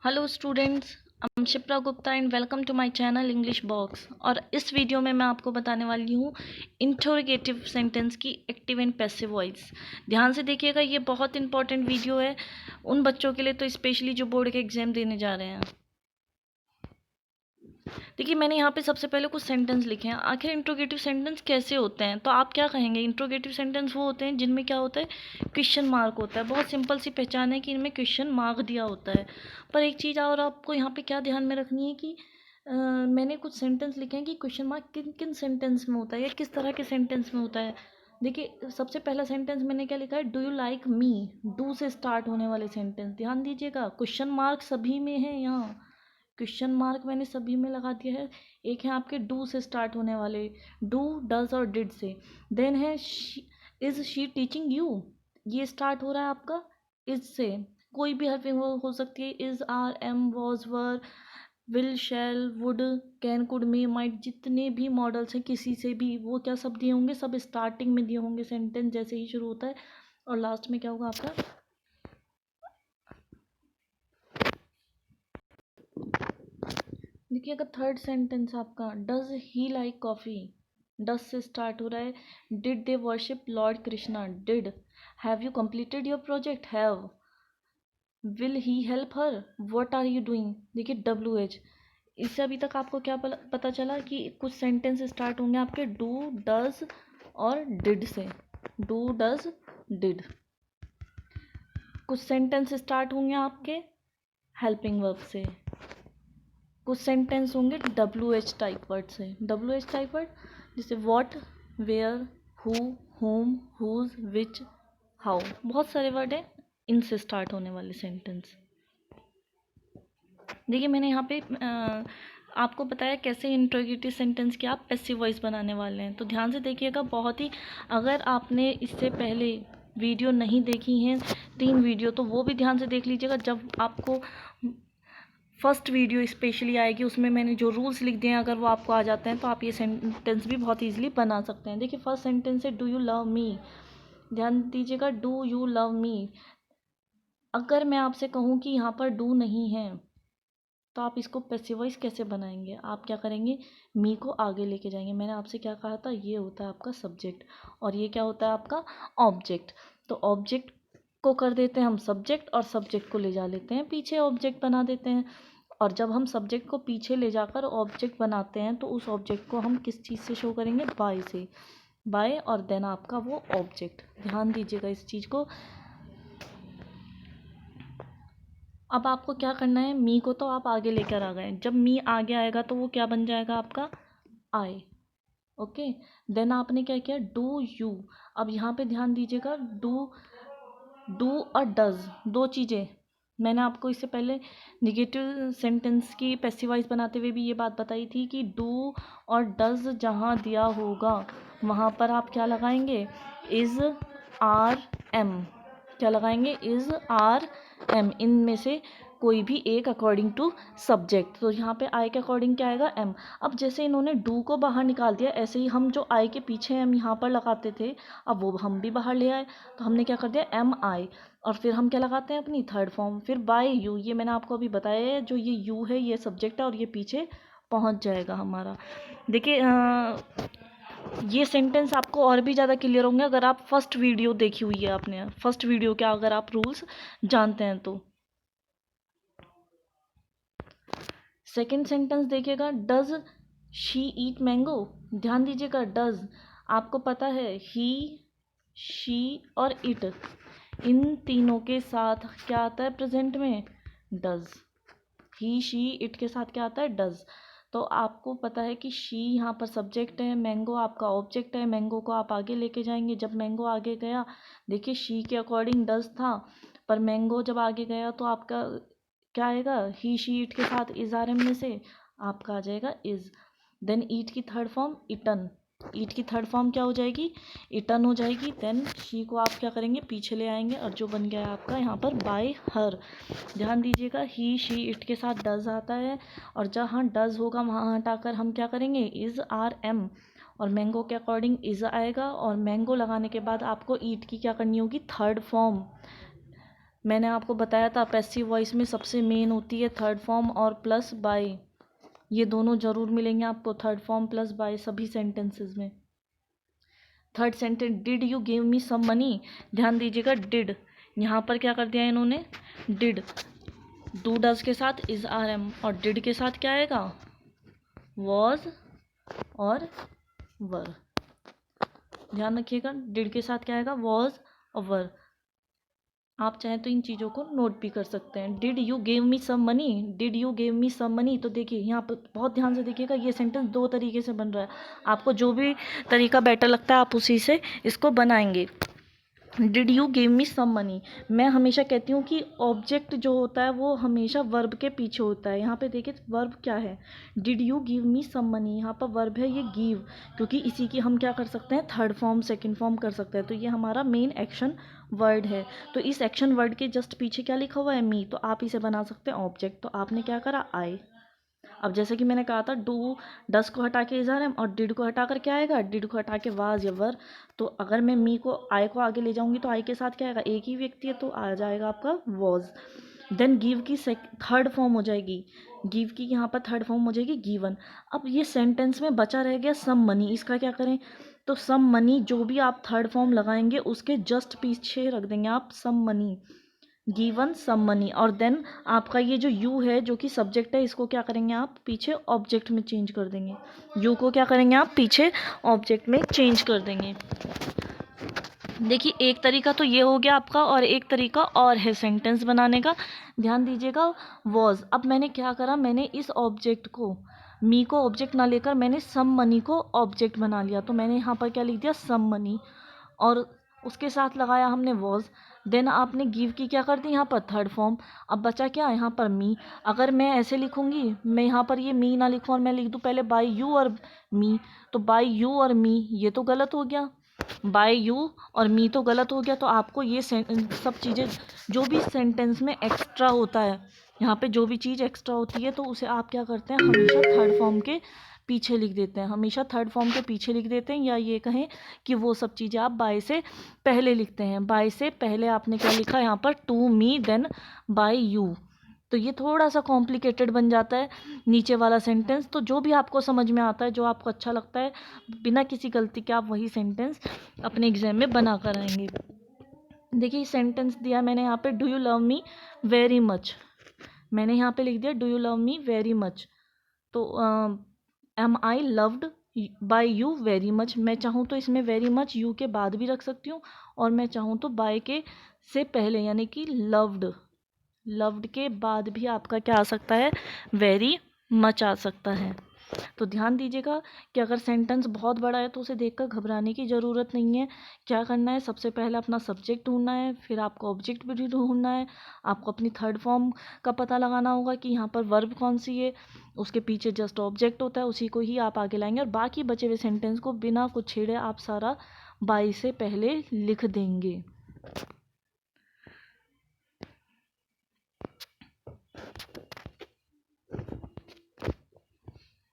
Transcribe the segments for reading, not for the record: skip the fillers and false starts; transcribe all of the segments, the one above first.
Hello students, I am Shipra Gupta and welcome to my channel English box. और इस video में मैं आपको बताने वाली हूँ इंटरोगेटिव सेंटेंस की एक्टिव एंड पैसिव वॉइस। ध्यान से देखिएगा, ये बहुत इंपॉर्टेंट वीडियो है उन बच्चों के लिए तो स्पेशली जो बोर्ड के एग्जाम देने जा रहे हैं। देखिए, मैंने यहाँ पे सबसे पहले कुछ सेंटेंस लिखे हैं। आखिर इंट्रोगेटिव सेंटेंस कैसे होते हैं, तो आप क्या कहेंगे? इंट्रोगेटिव सेंटेंस वो होते हैं जिनमें क्या होता है, क्वेश्चन मार्क होता है। बहुत सिंपल सी पहचान है कि इनमें क्वेश्चन मार्क दिया होता है। पर एक चीज़ और आपको यहाँ पे क्या ध्यान में रखनी है कि मैंने कुछ सेंटेंस लिखे हैं कि क्वेश्चन मार्क किन किन सेंटेंस में होता है या किस तरह के सेंटेंस में होता है। देखिए, सबसे पहला सेंटेंस मैंने क्या लिखा है, do you like me. Do से स्टार्ट होने वाले सेंटेंस ध्यान दीजिएगा, क्वेश्चन मार्क सभी में है। यहाँ क्वेश्चन मार्क मैंने सभी में लगा दिया है। एक है आपके डू से स्टार्ट होने वाले, डू, डज और डिड से। देन है इज शी टीचिंग यू, ये स्टार्ट हो रहा है आपका इज से। कोई भी हेल्पिंग वर्ब हो सकती है, is, are, am, was, were, will, shall, would, can, could, may, might, जितने भी मॉडल्स हैं किसी से भी वो क्या सब दिए होंगे, सब स्टार्टिंग में दिए होंगे। सेंटेंस जैसे ही शुरू होता है और लास्ट में क्या होगा आपका। देखिए, अगर थर्ड सेंटेंस आपका does he like coffee, does से स्टार्ट हो रहा है। Did they worship lord Krishna, did. Have you completed your project, have. Will he help her, what are you doing. देखिए, डब्ल्यू एच। इससे अभी तक आपको क्या पता चला कि कुछ सेंटेंस स्टार्ट होंगे आपके डू, डज और डिड से। Do, does, did. कुछ सेंटेंस स्टार्ट होंगे आपके हेल्पिंग वर्ब से। कुछ सेंटेंस होंगे डब्ल्यू एच टाइप वर्ड से। डब्ल्यू एच टाइप वर्ड जैसे what, where, who, whom, whose, which, how, बहुत सारे वर्ड हैं इनसे स्टार्ट होने वाले सेंटेंस। देखिए, मैंने यहाँ पे आपको बताया कैसे इंट्रोगेटिव सेंटेंस की आप पैसिव वॉइस बनाने वाले हैं। तो ध्यान से देखिएगा, बहुत ही, अगर आपने इससे पहले वीडियो नहीं देखी हैं 3 वीडियो, तो वो भी ध्यान से देख लीजिएगा। जब आपको फर्स्ट वीडियो स्पेशली आएगी, उसमें मैंने जो रूल्स लिख दिए हैं, अगर वो आपको आ जाते हैं तो आप ये सेंटेंस भी बहुत ईजिली बना सकते हैं। देखिए, फर्स्ट सेंटेंस है डू यू लव मी। ध्यान दीजिएगा, डू यू लव मी। अगर मैं आपसे कहूँ कि यहाँ पर डू नहीं है तो आप इसको पैसिव वॉइस कैसे बनाएंगे? आप क्या करेंगे, मी को आगे लेके जाएंगे। मैंने आपसे क्या कहा था, ये होता है आपका सब्जेक्ट और ये क्या होता है आपका ऑब्जेक्ट। तो ऑब्जेक्ट को कर देते हैं हम सब्जेक्ट और सब्जेक्ट को ले जा लेते हैं पीछे, ऑब्जेक्ट बना देते हैं। और जब हम सब्जेक्ट को पीछे ले जाकर ऑब्जेक्ट बनाते हैं तो उस ऑब्जेक्ट को हम किस चीज़ से शो करेंगे, बाय से। बाय और देन आपका वो ऑब्जेक्ट। ध्यान दीजिएगा इस चीज़ को। अब आपको क्या करना है, मी को तो आप आगे लेकर आ गए। जब मी आगे आएगा तो वो क्या बन जाएगा आपका, आई। ओके, देन आपने क्या किया, डू यू। अब यहाँ पे ध्यान दीजिएगा, डू, डू और डज दो चीज़ें। मैंने आपको इससे पहले निगेटिव सेंटेंस की पैसिव वॉइस बनाते हुए भी ये बात बताई थी कि डू और डज जहाँ दिया होगा वहाँ पर आप क्या लगाएंगे, इज़, आर, एम। क्या लगाएंगे, इज़, आर, एम। इनमें से कोई भी एक अकॉर्डिंग टू सब्जेक्ट। तो यहाँ पे आई के अकॉर्डिंग क्या आएगा, एम। अब जैसे इन्होंने डू को बाहर निकाल दिया, ऐसे ही हम जो आई के पीछे एम यहाँ पर लगाते थे, अब वो हम भी बाहर ले आए। तो हमने क्या कर दिया, एम आई। और फिर हम क्या लगाते हैं, अपनी थर्ड फॉर्म, फिर बाय यू। ये मैंने आपको अभी बताया है, जो ये यू है ये सब्जेक्ट है और ये पीछे पहुंच जाएगा हमारा। देखिए, ये सेंटेंस आपको और भी ज़्यादा क्लियर होंगे अगर आप फर्स्ट वीडियो देखी हुई है आपने। फर्स्ट वीडियो क्या, अगर आप रूल्स जानते हैं तो। सेकेंड सेंटेंस देखिएगा, डज शी ईट मैंगो। ध्यान दीजिएगा, डज आपको पता है ही, शी और इट, इन तीनों के साथ क्या आता है प्रेजेंट में, डज। ही, शी, इट के साथ क्या आता है, डज। तो आपको पता है कि शी यहाँ पर सब्जेक्ट है, मैंगो आपका ऑब्जेक्ट है। मैंगो को आप आगे लेके जाएंगे। जब मैंगो आगे गया, देखिए शी के अकॉर्डिंग डज था, पर मैंगो जब आगे गया तो आपका क्या आएगा, ही, शी, इट के साथ इज, आर, एम में से आपका आ जाएगा इज। देन ईट की थर्ड फॉर्म इटन। ईट की थर्ड फॉर्म क्या हो जाएगी, इटन हो जाएगी। देन शी को आप क्या करेंगे, पीछे ले आएंगे और जो बन गया है आपका यहाँ पर बाय हर। ध्यान दीजिएगा, ही, शी, इट के साथ डज आता है और जहाँ डज होगा वहाँ हटाकर हम क्या करेंगे, इज, आर, एम। और मैंगो के अकॉर्डिंग इज आएगा और मैंगो लगाने के बाद आपको ईट की क्या करनी होगी, थर्ड फॉर्म। मैंने आपको बताया था पैसिव वॉइस में सबसे मेन होती है थर्ड फॉर्म और प्लस बाय। ये दोनों जरूर मिलेंगे आपको, थर्ड फॉर्म प्लस बाय सभी सेंटेंसेस में। Third sentence, did you give me some money. ध्यान दीजिएगा, डिड यहाँ पर क्या कर दिया इन्होंने, डिड डू डज के साथ इज आर एम, और डिड के साथ क्या आएगा, वॉज और वर। ध्यान रखिएगा, डिड के साथ क्या आएगा, वॉज और वर। आप चाहें तो इन चीज़ों को नोट भी कर सकते हैं। Did you give me some money, did you give me some money. तो देखिए यहाँ पर बहुत ध्यान से देखिएगा, ये सेंटेंस दो तरीके से बन रहा है। आपको जो भी तरीका बेटर लगता है आप उसी से इसको बनाएंगे। Did you give me some money, मैं हमेशा कहती हूँ कि ऑब्जेक्ट जो होता है वो हमेशा वर्ब के पीछे होता है। यहाँ पे देखिए वर्ब क्या है, did you give me some money, यहाँ पर वर्ब है ये गिव, क्योंकि इसी की हम क्या कर सकते हैं, थर्ड फॉर्म सेकंड फॉर्म कर सकते हैं। तो ये हमारा मेन एक्शन वर्ड है। तो इस एक्शन वर्ड के जस्ट पीछे क्या लिखा हुआ है, मी, तो आप इसे बना सकते हैं ऑब्जेक्ट। तो आपने क्या करा, आई। अब जैसे कि मैंने कहा था, डू डस को हटा के इज़ार है, और डिड को हटा कर क्या आएगा, डिड को हटा के वाज या वर। तो अगर मैं मी को आई को आगे ले जाऊंगी तो आई के साथ क्या आएगा, एक ही व्यक्ति है तो आ जाएगा आपका वॉज। देन गिव की थर्ड फॉर्म हो जाएगी, गिव की यहाँ पर थर्ड फॉर्म हो जाएगी गिवन। अब ये सेंटेंस में बचा रह गया सम मनी, इसका क्या करें, तो सम मनी जो भी आप थर्ड फॉर्म लगाएंगे उसके जस्ट पीछे रख देंगे आप some money, given some money. और देन आपका ये जो यू है जो कि सब्जेक्ट है, इसको क्या करेंगे आप पीछे ऑब्जेक्ट में चेंज कर देंगे। यू को क्या करेंगे आप पीछे ऑब्जेक्ट में चेंज कर देंगे। देखिए एक तरीका तो ये हो गया आपका, और एक तरीका और है सेंटेंस बनाने का। ध्यान दीजिएगा, वॉज। अब मैंने क्या करा, मैंने इस ऑब्जेक्ट को, मी को ऑब्जेक्ट ना लेकर मैंने सम मनी को ऑब्जेक्ट बना लिया। तो मैंने यहाँ पर क्या लिख दिया, सम मनी, और उसके साथ लगाया हमने वॉज। देन आपने गिव की क्या कर दी यहाँ पर थर्ड फॉर्म। अब बचा क्या यहाँ पर मी। अगर मैं ऐसे लिखूंगी, मैं यहाँ पर ये मी ना लिखूँ और मैं लिख दूँ पहले बाय यू और मी, तो बाय यू और मी ये तो गलत हो गया, बाय यू और मी तो गलत हो गया। तो आपको ये सब चीज़ें जो भी सेंटेंस में एक्स्ट्रा होता है, यहाँ पे जो भी चीज़ एक्स्ट्रा होती है तो उसे आप क्या करते हैं, हमेशा थर्ड फॉर्म के पीछे लिख देते हैं, हमेशा थर्ड फॉर्म के पीछे लिख देते हैं। या ये कहें कि वो सब चीज़ें आप बाय से पहले लिखते हैं। बाय से पहले आपने क्या लिखा यहाँ पर, to me then by you. तो ये थोड़ा सा कॉम्प्लिकेटेड बन जाता है नीचे वाला सेंटेंस। तो जो भी आपको समझ में आता है, जो आपको अच्छा लगता है, बिना किसी गलती के आप वही सेंटेंस अपने एग्जाम में बना कर आएंगे। देखिए सेंटेंस दिया मैंने यहाँ पे, do you love me very much, मैंने यहाँ पे लिख दिया do you love me very much. तो am I loved by you very much, मैं चाहूँ तो इसमें वेरी मच यू के बाद भी रख सकती हूँ, और मैं चाहूँ तो बाय के से पहले यानी कि लव्ड, लव्ड के बाद भी आपका क्या आ सकता है, वेरी मच आ सकता है। तो ध्यान दीजिएगा कि अगर सेंटेंस बहुत बड़ा है तो उसे देखकर घबराने की ज़रूरत नहीं है। क्या करना है, सबसे पहले अपना सब्जेक्ट ढूंढना है, फिर आपको ऑब्जेक्ट भी ढूंढना है, आपको अपनी थर्ड फॉर्म का पता लगाना होगा कि यहाँ पर वर्ब कौन सी है, उसके पीछे जस्ट ऑब्जेक्ट होता है, उसी को ही आप आगे लाएंगे, और बाकी बचे हुए सेंटेंस को बिना कुछ छेड़े आप सारा बाई से पहले लिख देंगे।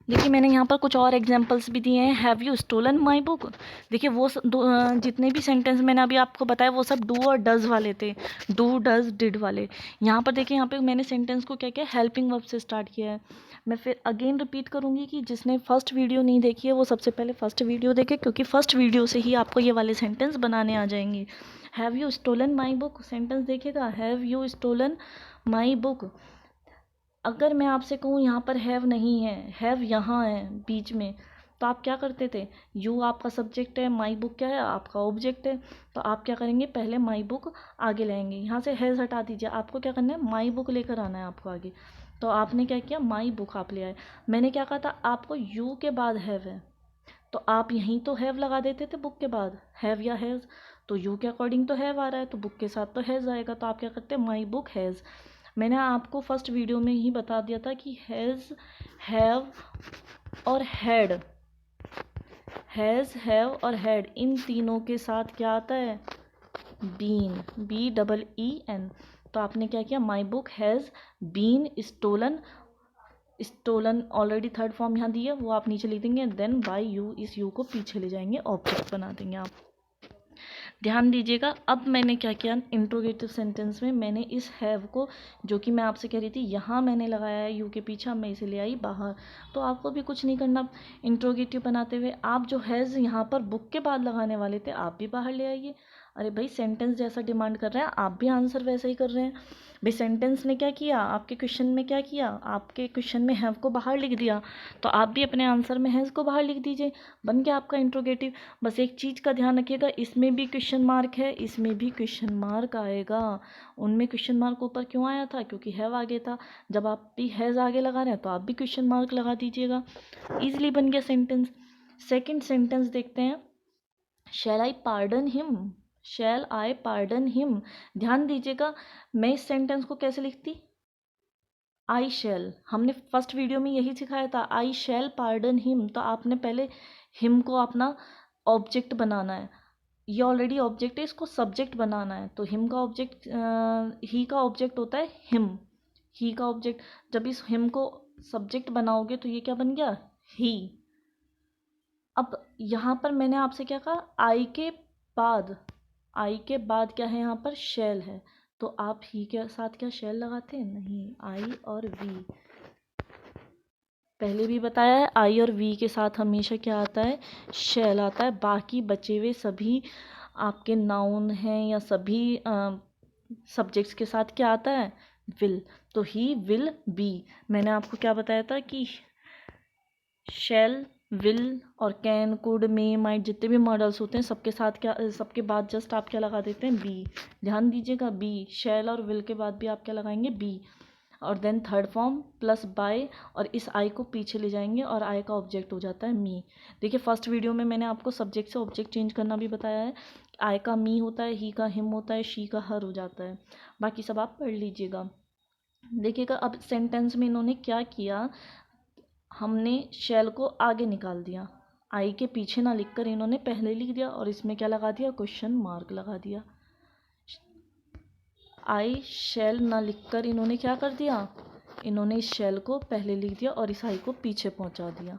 देखिए मैंने यहाँ पर कुछ और एग्जांपल्स भी दिए हैं। Have you stolen my book, देखिए वो जितने भी सेंटेंस मैंने अभी आपको बताया वो सब डू और डज वाले थे, डू डज डिड वाले। यहाँ पर देखिए, यहाँ पे मैंने सेंटेंस को क्या किया, हेल्पिंग वर्ब से स्टार्ट किया है। मैं फिर अगेन रिपीट करूँगी कि जिसने फर्स्ट वीडियो नहीं देखी है वो सबसे पहले फर्स्ट वीडियो देखे, क्योंकि फर्स्ट वीडियो से ही आपको ये वाले सेंटेंस बनाने आ जाएंगे। Have you stolen my book, sentence देखिएगा, have you stolen my book. अगर मैं आपसे कहूँ यहाँ पर हैव नहीं है, हैव यहाँ है बीच में, तो आप क्या करते थे, यू आपका सब्जेक्ट है, माई बुक क्या है, आपका ऑब्जेक्ट है। तो आप क्या करेंगे, पहले माई बुक आगे लाएंगे, यहाँ से हैज़ हटा दीजिए, आपको क्या करना है, माई बुक लेकर आना है आपको आगे। तो आपने क्या किया, माई बुक आप ले आए। मैंने क्या कहा था आपको, यू के बाद हैव है, तो आप यहीं तो हैव लगा देते थे बुक के बाद, हैव या हैज़। तो यू के अकॉर्डिंग तो हैव आ रहा है, तो बुक के साथ तो हैज़ आएगा, तो आप क्या करते हैं, माई बुक हैज़। मैंने आपको फर्स्ट वीडियो में ही बता दिया था कि हैज़, हैव और हैड, हैज़, हैव और हैड, इन तीनों के साथ क्या आता है, बीन, BEEN। तो आपने क्या किया, my book has been stolen, stolen already third form यहाँ दी है वो आप नीचे लिख देंगे, देन बाय यू, इस यू को पीछे ले जाएंगे, ऑब्जेक्ट बना देंगे आप। ध्यान दीजिएगा, अब मैंने क्या किया इंट्रोगेटिव सेंटेंस में, मैंने इस हैव को, जो कि मैं आपसे कह रही थी यहाँ मैंने लगाया है यू के पीछे, अब मैं इसे ले आई बाहर। तो आपको भी कुछ नहीं करना, इंट्रोगेटिव बनाते हुए आप जो हैज़ यहाँ पर बुक के बाद लगाने वाले थे आप भी बाहर ले आइए। अरे भाई सेंटेंस जैसा डिमांड कर रहे हैं आप भी आंसर वैसा ही कर रहे हैं। भाई सेंटेंस ने क्या किया, आपके क्वेश्चन में क्या किया, आपके क्वेश्चन में हैव को बाहर लिख दिया, तो आप भी अपने आंसर में हैज़ को बाहर लिख दीजिए, बन गया आपका इंट्रोगेटिव। बस एक चीज़ का ध्यान रखिएगा, इसमें भी क्वेश्चन मार्क है, इसमें भी क्वेश्चन मार्क आएगा। उनमें क्वेश्चन मार्क ऊपर क्यों आया था, क्योंकि हैव आगे था। जब आप भी हैज़ आगे लगा रहे हैं तो आप भी क्वेश्चन मार्क लगा दीजिएगा, ईजिली बन गया सेंटेंस। सेकेंड सेंटेंस देखते हैं, शैल आई पार्डन हिम, शैल आई पार्डन हिम। ध्यान दीजिएगा, मैं इस सेंटेंस को कैसे लिखती, आई शैल, हमने फर्स्ट वीडियो में यही सिखाया था, आई शैल पार्डन हिम। तो आपने पहले हिम को अपना ऑब्जेक्ट बनाना है, ये ऑलरेडी ऑब्जेक्ट है, इसको सब्जेक्ट बनाना है। तो हिम का ऑब्जेक्ट, ही का ऑब्जेक्ट होता है हिम, ही का ऑब्जेक्ट। जब इस हिम को सब्जेक्ट बनाओगे तो ये क्या बन गया, ही। अब यहाँ पर मैंने आपसे क्या कहा, आई के बाद, आई के बाद क्या है यहाँ पर, शैल है। तो आप ही के साथ क्या शैल लगाते हैं, नहीं, आई और वी। पहले भी बताया है, आई और वी के साथ हमेशा क्या आता है, शैल आता है। बाकी बचे हुए सभी आपके नाउन हैं या सभी सब्जेक्ट्स के साथ क्या आता है, विल। तो ही विल बी, मैंने आपको क्या बताया था कि शैल, विल और कैन, कुड, मे, माइट, जितने भी मॉडल्स होते हैं सबके साथ क्या, सबके बाद जस्ट आप क्या लगा देते हैं, बी। ध्यान दीजिएगा, बी, शैल और विल के बाद भी आप क्या लगाएंगे, बी। और then third form plus by, और इस आई को पीछे ले जाएंगे और आई का ऑब्जेक्ट हो जाता है मी। देखिए फर्स्ट वीडियो में मैंने आपको सब्जेक्ट से ऑब्जेक्ट चेंज करना भी बताया है, आई का मी होता है, ही का हिम होता है, शी का हर हो जाता है। बाकी सब आप पढ़ लीजिएगा। देखिएगा अब सेंटेंस में इन्होंने क्या किया, हमने शैल को आगे निकाल दिया, आई के पीछे ना लिखकर इन्होंने पहले लिख दिया, और इसमें क्या लगा दिया, क्वेश्चन मार्क लगा दिया। आई शैल ना लिखकर इन्होंने क्या कर दिया, इन्होंने इस शैल को पहले लिख दिया और इस आई को पीछे पहुंचा दिया।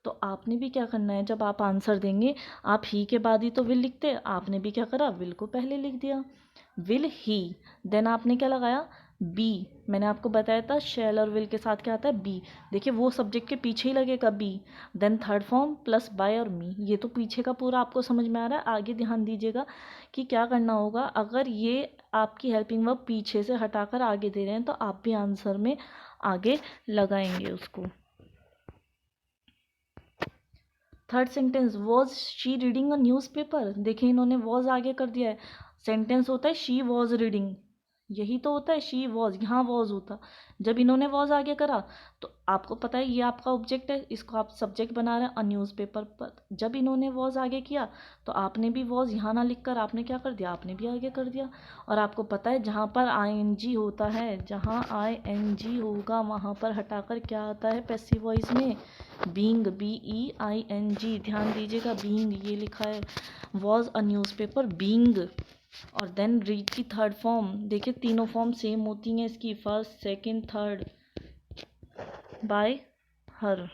तो आपने भी क्या करना है, जब आप आंसर देंगे, आप ही के बाद ही तो विल लिखते, आपने भी क्या करा, विल को पहले लिख दिया, विल ही। देन आपने क्या लगाया, बी। मैंने आपको बताया था शैल और विल के साथ क्या आता है, बी। देखिए वो सब्जेक्ट के पीछे ही लगेगा, be. Then third form plus by और मी। ये तो पीछे का पूरा आपको समझ में आ रहा है। आगे ध्यान दीजिएगा कि क्या करना होगा, अगर ये आपकी हेल्पिंग वर्ब पीछे से हटाकर आगे दे रहे हैं तो आप भी आंसर में आगे लगाएंगे उसको। Third sentence, was she reading a newspaper. देखिए इन्होंने वॉज आगे कर दिया है, सेंटेंस होता है शी वॉज रीडिंग, यही तो होता है शी वॉज, यहाँ वॉज होता। जब इन्होंने वॉज आगे करा तो आपको पता है ये आपका ऑब्जेक्ट है, इसको आप सब्जेक्ट बना रहे हैं, अ न्यूज़पेपर पर। जब इन्होंने वॉज आगे किया तो आपने भी वॉज यहाँ ना लिख कर आपने क्या कर दिया, आपने भी आगे कर दिया। और आपको पता है जहाँ पर ING होता है, जहाँ ING होगा वहाँ पर हटाकर क्या आता है पैसिव वॉइस में, बीइंग, BEING। ध्यान दीजिएगा, बीइंग ये लिखा है, वॉज अ न्यूज़पेपर बीइंग। और देन रीड की थर्ड फॉर्म, देखिए तीनों फॉर्म सेम होती हैं इसकी, फर्स्ट सेकंड थर्ड, बाय हर।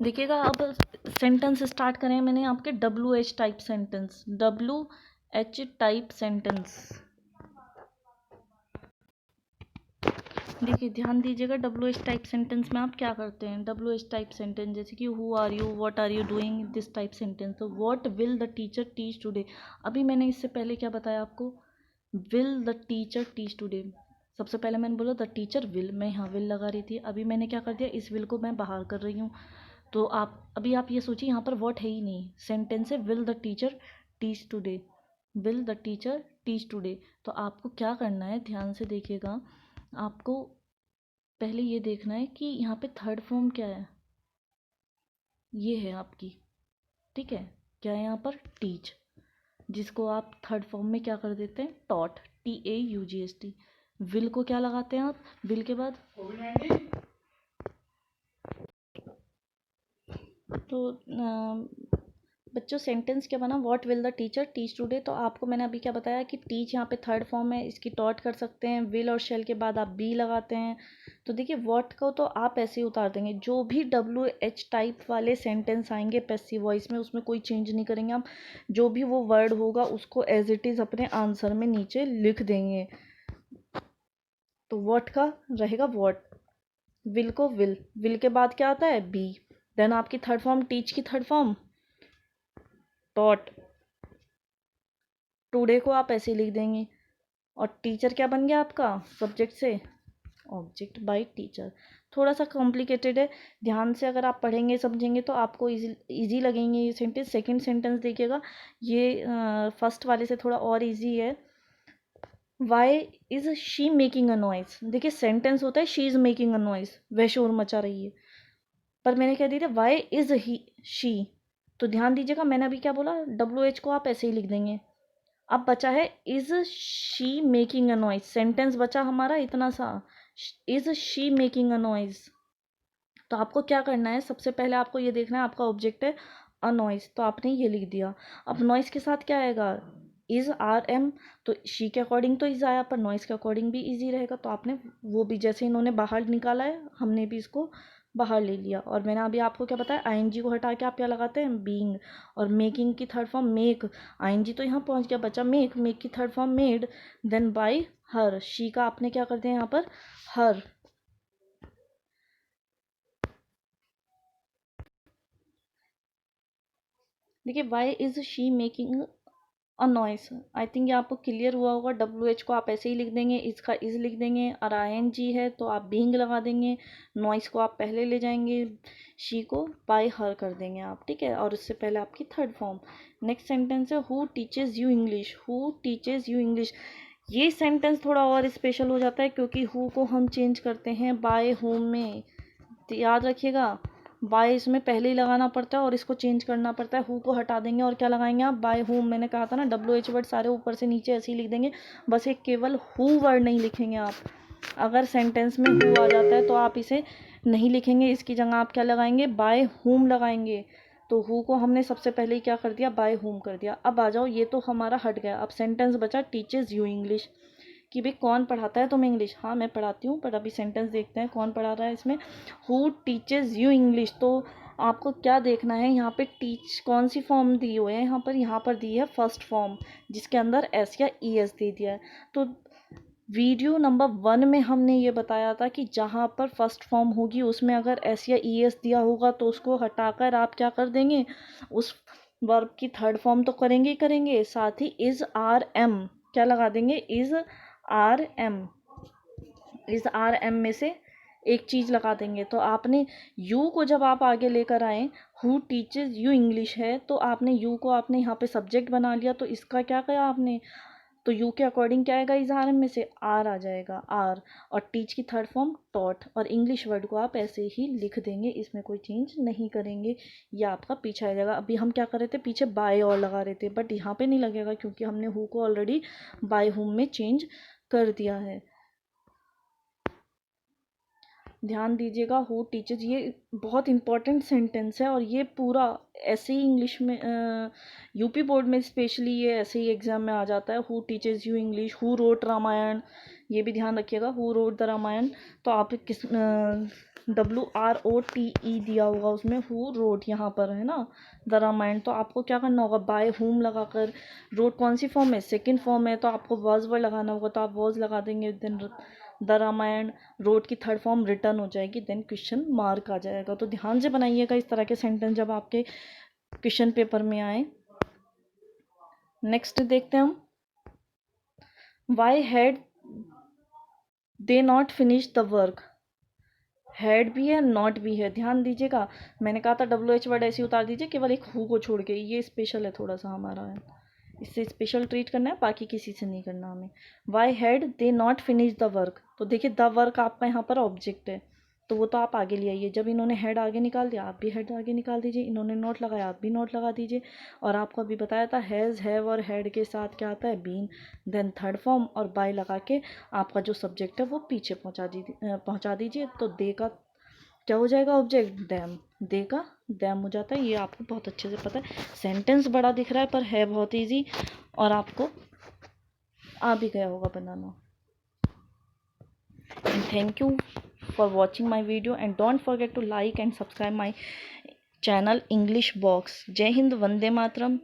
देखिएगा अब सेंटेंस स्टार्ट करें मैंने आपके WH type sentence, WH type sentence. देखिए ध्यान दीजिएगा, WH टाइप सेंटेंस में आप क्या करते हैं, WH टाइप सेंटेंस जैसे कि who are you, what are you doing, this type sentence. तो what will the teacher teach today, अभी मैंने इससे पहले क्या बताया आपको, will the teacher teach today. सबसे पहले मैंने बोला द टीचर विल, मैं यहाँ विल लगा रही थी, अभी मैंने क्या कर दिया, इस विल को मैं बाहर कर रही हूँ। तो आप ये सोचिए यहाँ पर व्हाट है ही नहीं, सेंटेंस है will the teacher teach today, will the teacher teach today. तो आपको क्या करना है, ध्यान से देखिएगा, आपको पहले ये देखना है कि यहाँ पे थर्ड फॉर्म क्या है, ये है आपकी, ठीक है, क्या है यहाँ पर, टीच, जिसको आप थर्ड फॉर्म में क्या कर देते हैं, टॉट, TAUGST। विल को क्या लगाते हैं आप, विल के बाद, तो बच्चों सेंटेंस क्या बना, what will the teacher teach today. तो आपको मैंने अभी क्या बताया कि टीच यहाँ पे थर्ड फॉर्म है, इसकी टॉट कर सकते हैं, विल और शेल के बाद आप बी लगाते हैं। तो देखिए व्हाट को तो आप ऐसे ही उतार देंगे, जो भी WH टाइप वाले सेंटेंस आएंगे पैसिव वॉइस में उसमें कोई चेंज नहीं करेंगे आप, जो भी वो वर्ड होगा उसको एज इट इज़ अपने आंसर में नीचे लिख देंगे। तो व्हाट का रहेगा व्हाट, विल को विल के बाद क्या आता है बी, देन आपकी थर्ड फॉर्म टीच की थर्ड फॉर्म टॉट, टुडे को आप ऐसे लिख देंगे। और टीचर क्या बन गया आपका सब्जेक्ट से ऑब्जेक्ट बाय टीचर। थोड़ा सा कॉम्प्लिकेटेड है, ध्यान से अगर आप पढ़ेंगे समझेंगे तो आपको इजी लगेंगे ये सेंटेंस। सेकंड सेंटेंस देखिएगा, ये फर्स्ट वाले से थोड़ा और इजी है। Why is she making a noise. देखिए सेंटेंस होता है she is making a noise, वह शोर मचा रही है, पर मैंने क्या दिया वाई इज ही शी। तो ध्यान दीजिएगा मैंने अभी क्या बोला, WH को आप ऐसे ही लिख देंगे। अब बचा है is she making a noise, sentence बचा हमारा इतना सा, is she making a noise. तो आपको क्या करना है, सबसे पहले आपको ये देखना है आपका ऑब्जेक्ट है अ नॉइज, तो आपने ये लिख दिया। अब नॉइज के साथ क्या आएगा, इज RM, तो शी के अकॉर्डिंग तो इज आया, पर नॉइज के अकॉर्डिंग भी इजी रहेगा। तो आपने वो भी जैसे इन्होंने बाहर निकाला है हमने भी इसको बाहर ले लिया। और मैंने अभी आपको क्या बताया, ING को हटा के आप क्या लगाते हैं बीइंग, और मेकिंग की थर्ड फॉर्म मेक, ING तो यहाँ पहुँच गया, बचा मेक की third form made, then by her, she का आपने क्या कर दिया यहाँ पर हर। देखिए why is she making a noise, I think ये आपको क्लियर हुआ होगा। WH को आप ऐसे ही लिख देंगे, इसका इज लिख देंगे, और ING है तो आप बीइंग लगा देंगे, नॉइस को आप पहले ले जाएंगे, शी को बाय हर कर देंगे आप, ठीक है। और उससे पहले आपकी थर्ड फॉर्म। नेक्स्ट सेंटेंस है who teaches you English, who teaches you English. ये सेंटेंस थोड़ा और स्पेशल हो जाता है क्योंकि हु को हम चेंज करते हैं बाय होम में, तो याद रखिएगा बाय इसमें पहले ही लगाना पड़ता है और इसको चेंज करना पड़ता है। हु को हटा देंगे और क्या लगाएंगे आप बाय होम। मैंने कहा था ना WH वर्ड सारे ऊपर से नीचे ऐसे ही लिख देंगे, बस एक केवल हु वर्ड नहीं लिखेंगे आप। अगर सेंटेंस में हु आ जाता है तो आप इसे नहीं लिखेंगे, इसकी जगह आप क्या लगाएंगे बाय होम लगाएंगे। तो हु को हमने सबसे पहले ही क्या कर दिया बाय होम कर दिया। अब आ जाओ, ये तो हमारा हट गया, अब सेंटेंस बचा टीचेज यू इंग्लिश, कि भाई कौन पढ़ाता है तुम्हें इंग्लिश। हाँ मैं पढ़ाती हूँ, पर अभी सेंटेंस देखते हैं कौन पढ़ा रहा है इसमें। हु टीचेज यू इंग्लिश, तो आपको क्या देखना है यहाँ पे टीच कौन सी फॉर्म दी हुई है, यहाँ पर दी है फर्स्ट फॉर्म जिसके अंदर S या ES दे दिया है। तो वीडियो नंबर 1 में हमने ये बताया था कि जहाँ पर फर्स्ट फॉर्म होगी उसमें अगर S या ES दिया होगा तो उसको हटाकर आप क्या कर देंगे, उस वर्ब की थर्ड फॉर्म तो करेंगे ही करेंगे, साथ ही इज RM क्या लगा देंगे, इज RM में से एक चीज़ लगा देंगे। तो आपने यू को जब आप आगे लेकर आए, हु टीचेज यू इंग्लिश है तो आपने यू को आपने यहाँ पे सब्जेक्ट बना लिया, तो इसका क्या किया आपने, तो यू के अकॉर्डिंग क्या आएगा, इस RM में से R आ जाएगा R, और टीच की थर्ड फॉर्म टॉट, और इंग्लिश वर्ड को आप ऐसे ही लिख देंगे, इसमें कोई चेंज नहीं करेंगे, ये आपका पीछे आ जाएगा। अभी हम क्या कर रहे थे, पीछे बाय और लगा रहे थे, बट यहाँ पे नहीं लगेगा क्योंकि हमने हु को ऑलरेडी बाय होम में चेंज कर दिया है। ध्यान दीजिएगा हु टीचर्स ये बहुत इंपॉर्टेंट सेंटेंस है, और ये पूरा ऐसे ही इंग्लिश में यूपी बोर्ड में स्पेशली ये ऐसे ही एग्जाम में आ जाता है, who teaches you English, who wrote Ramayana, ये भी ध्यान रखिएगा हु रोट द रामायण। तो आप किस WROTE दिया होगा उसमें, हु रोट यहाँ पर है ना द रामायण, तो आपको क्या करना होगा बाय होम लगाकर, रोट कौन सी फॉर्म है सेकंड फॉर्म है, तो आपको वर्ज वर्ड लगाना होगा, तो आप वर्ज लगा देंगे, देन द रामायण, रोड की थर्ड फॉर्म रिटर्न हो जाएगी, देन क्वेश्चन मार्क आ जाएगा। तो ध्यान से बनाइएगा इस तरह के सेंटेंस जब आपके क्वेश्चन पेपर में आए। नेक्स्ट देखते हैं हम, why had they not finish the work, had भी है नॉट भी है, ध्यान दीजिएगा। मैंने कहा था WH वर्ड ऐसे उतार दीजिए केवल एक हु को छोड़ के, ये स्पेशल है थोड़ा सा हमारा है, इससे स्पेशल ट्रीट करना है, बाकी किसी से नहीं करना हमें। Why had they not finish the work, तो देखिए द वर्क आपका यहाँ पर ऑब्जेक्ट है, तो वो तो आप आगे ले आइए। जब इन्होंने हेड आगे निकाल दिया आप भी हेड आगे निकाल दीजिए, इन्होंने नोट लगाया आप भी नोट लगा दीजिए। और आपको अभी बताया था हैज़ हैव और हैड के साथ क्या आता है बीन, देन थर्ड फॉर्म और बाय लगा के आपका जो सब्जेक्ट है वो पीछे पहुँचा दीजिए। तो दे का क्या हो जाएगा ऑब्जेक्ट, देम, दे का दैम हो जाता है। ये आपको बहुत अच्छे से पता है। सेंटेंस बड़ा दिख रहा है पर है बहुत ईजी और आपको आ भी गया होगा बनाना। And thank you for watching my video and don't forget to like and subscribe my channel English Box. जय हिंद, वंदे मातरम।